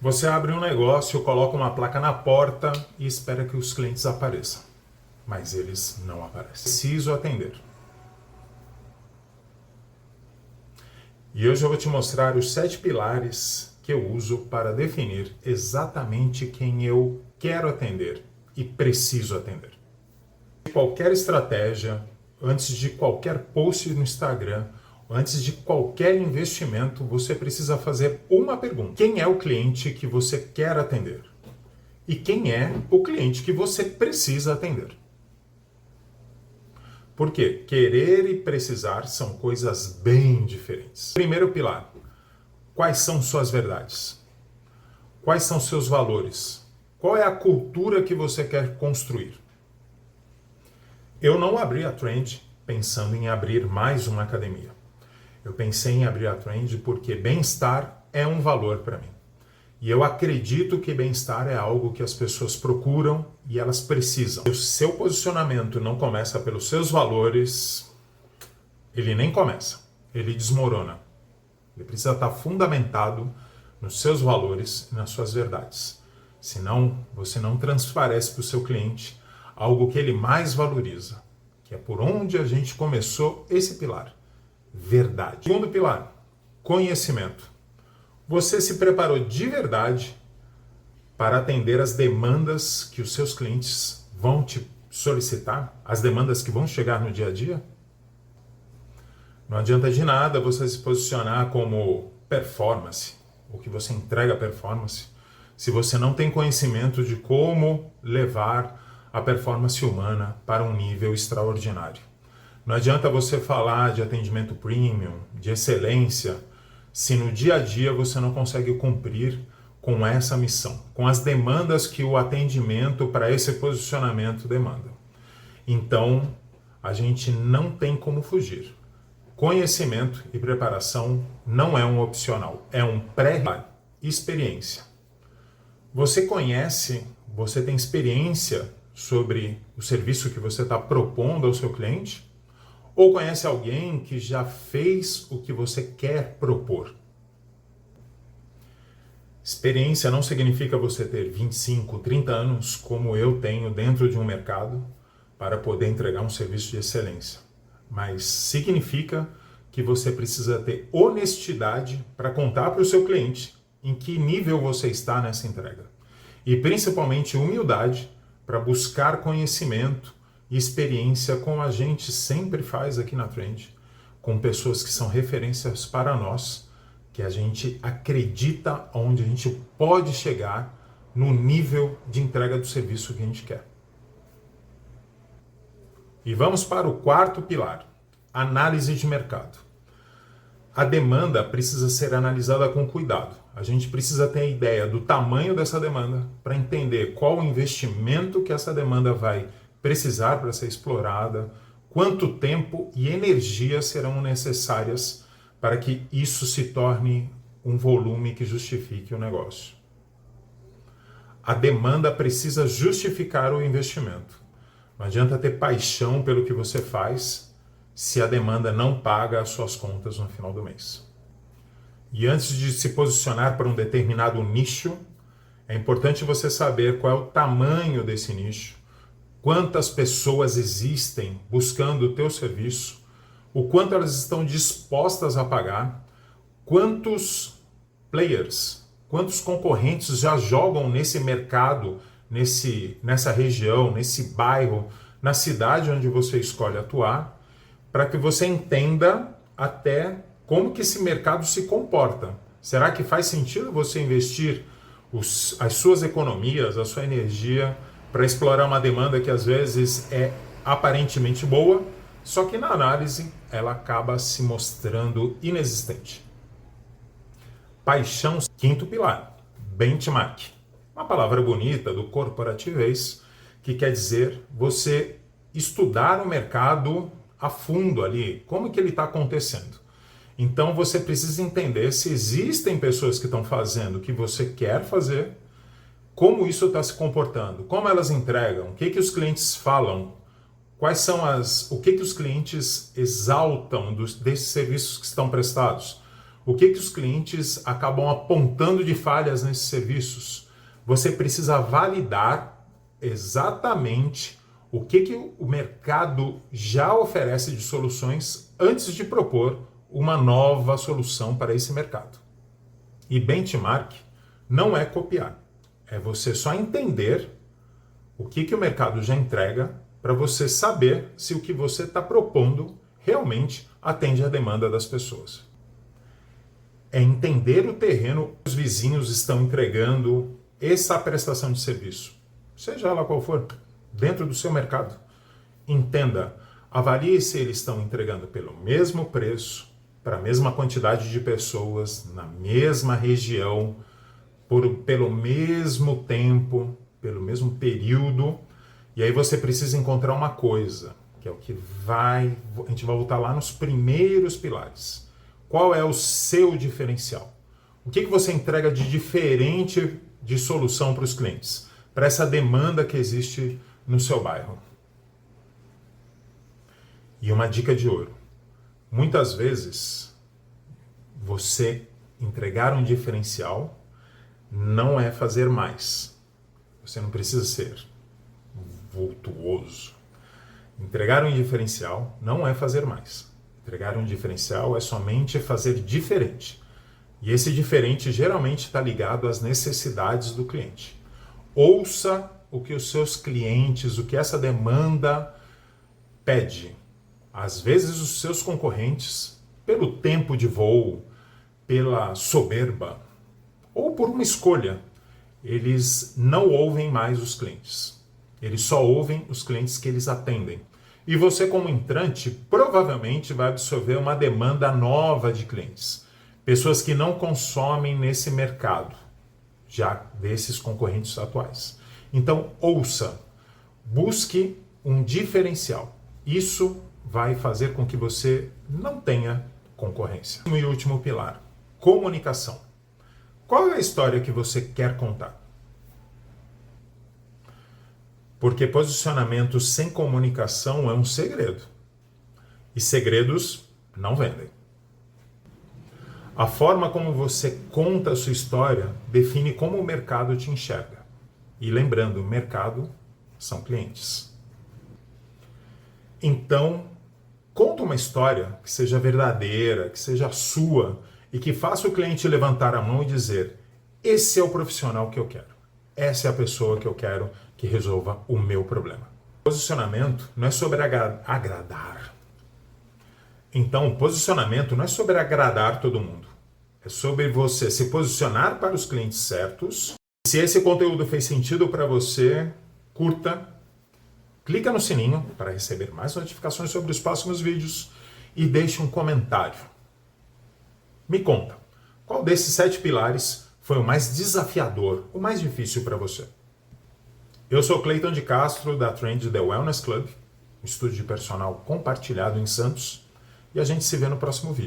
Você abre um negócio, coloca uma placa na porta e espera que os clientes apareçam. Mas eles não aparecem. Preciso atender. E hoje eu vou te mostrar os 7 pilares que eu uso para definir exatamente quem eu quero atender e preciso atender. Qualquer estratégia, antes de qualquer post no Instagram, antes de qualquer investimento, você precisa fazer uma pergunta. Quem é o cliente que você quer atender? E quem é o cliente que você precisa atender? Porque querer e precisar são coisas bem diferentes. Primeiro pilar: quais são suas verdades? Quais são seus valores? Qual é a cultura que você quer construir? Eu não abri a Trend pensando em abrir mais uma academia. Eu pensei em abrir a Trend porque bem-estar é um valor para mim. E eu acredito que bem-estar é algo que as pessoas procuram e elas precisam. Se o seu posicionamento não começa pelos seus valores, ele nem começa, ele desmorona. Ele precisa estar fundamentado nos seus valores e nas suas verdades. Senão, você não transparece para o seu cliente algo que ele mais valoriza, que é por onde a gente começou esse pilar. Verdade. Segundo pilar: conhecimento. Você se preparou de verdade para atender as demandas que os seus clientes vão te solicitar? As demandas que vão chegar no dia a dia? Não adianta de nada você se posicionar como performance, ou que você entrega performance, se você não tem conhecimento de como levar a performance humana para um nível extraordinário. Não adianta você falar de atendimento premium, de excelência, se no dia a dia você não consegue cumprir com essa missão, com as demandas que o atendimento para esse posicionamento demanda. Então, a gente não tem como fugir. Conhecimento e preparação não é um opcional, é um pré-experiência. Você conhece, você tem experiência sobre o serviço que você está propondo ao seu cliente? Ou conhece alguém que já fez o que você quer propor? Experiência não significa você ter 25, 30 anos, como eu tenho dentro de um mercado, para poder entregar um serviço de excelência. Mas significa que você precisa ter honestidade para contar para o seu cliente em que nível você está nessa entrega. E principalmente humildade para buscar conhecimento e experiência, como a gente sempre faz aqui na Trend, com pessoas que são referências para nós, que a gente acredita onde a gente pode chegar no nível de entrega do serviço que a gente quer. E vamos para o quarto pilar: análise de mercado. A demanda precisa ser analisada com cuidado. A gente precisa ter a ideia do tamanho dessa demanda para entender qual o investimento que essa demanda vai precisar para ser explorada, quanto tempo e energia serão necessárias para que isso se torne um volume que justifique o negócio. A demanda precisa justificar o investimento. Não adianta ter paixão pelo que você faz se a demanda não paga as suas contas no final do mês. E antes de se posicionar para um determinado nicho, é importante você saber qual é o tamanho desse nicho, quantas pessoas existem buscando o teu serviço, o quanto elas estão dispostas a pagar, quantos players, quantos concorrentes já jogam nesse mercado, nessa região, nesse bairro, na cidade onde você escolhe atuar, para que você entenda até como que esse mercado se comporta. Será que faz sentido você investir as suas economias, a sua energia para explorar uma demanda que às vezes é aparentemente boa, só que na análise ela acaba se mostrando inexistente? Paixão, quinto pilar: benchmark. Uma palavra bonita do corporativez, que quer dizer você estudar o mercado a fundo ali, como que ele está acontecendo. Então você precisa entender se existem pessoas que estão fazendo o que você quer fazer, como isso está se comportando, como elas entregam, o que os clientes falam, quais são o que os clientes exaltam desses serviços que estão prestados, O que os clientes acabam apontando de falhas nesses serviços? Você precisa validar exatamente o que o mercado já oferece de soluções antes de propor uma nova solução para esse mercado. E benchmark não é copiar, é você só entender o que o mercado já entrega para você saber se o que você está propondo realmente atende à demanda das pessoas. É entender o terreno que os vizinhos estão entregando essa prestação de serviço, seja ela qual for, dentro do seu mercado. Entenda, avalie se eles estão entregando pelo mesmo preço, para a mesma quantidade de pessoas, na mesma região, pelo mesmo tempo, pelo mesmo período. E aí você precisa encontrar uma coisa, que é o que a gente vai voltar lá nos primeiros pilares. Qual é o seu diferencial? O que você entrega de diferente de solução para os clientes, para essa demanda que existe no seu bairro? E uma dica de ouro. Muitas vezes, você entregar um diferencial não é fazer mais. Você não precisa ser vultuoso. Entregar um diferencial não é fazer mais. Entregar um diferencial é somente fazer diferente. E esse diferente geralmente está ligado às necessidades do cliente. Ouça o que os seus clientes, o que essa demanda pede. Às vezes os seus concorrentes, pelo tempo de voo, pela soberba, ou por uma escolha, eles não ouvem mais os clientes. Eles só ouvem os clientes que eles atendem. E você, como entrante, provavelmente vai absorver uma demanda nova de clientes. Pessoas que não consomem nesse mercado, já desses concorrentes atuais. Então, ouça, busque um diferencial. Isso vai fazer com que você não tenha concorrência. E o último pilar, comunicação. Qual é a história que você quer contar? Porque posicionamento sem comunicação é um segredo. E segredos não vendem. A forma como você conta a sua história define como o mercado te enxerga. E lembrando, o mercado são clientes. Então, conta uma história que seja verdadeira, que seja sua e que faça o cliente levantar a mão e dizer: esse é o profissional que eu quero. Essa é a pessoa que eu quero que resolva o meu problema. Posicionamento não é sobre agradar. Então, posicionamento não é sobre agradar todo mundo. É sobre você se posicionar para os clientes certos. Se esse conteúdo fez sentido para você, curta, clica no sininho para receber mais notificações sobre os próximos vídeos e deixe um comentário. Me conta, qual desses 7 pilares foi o mais desafiador, o mais difícil para você? Eu sou Cleiton de Castro, da Trend The Wellness Club, um estúdio de personal compartilhado em Santos, e a gente se vê no próximo vídeo.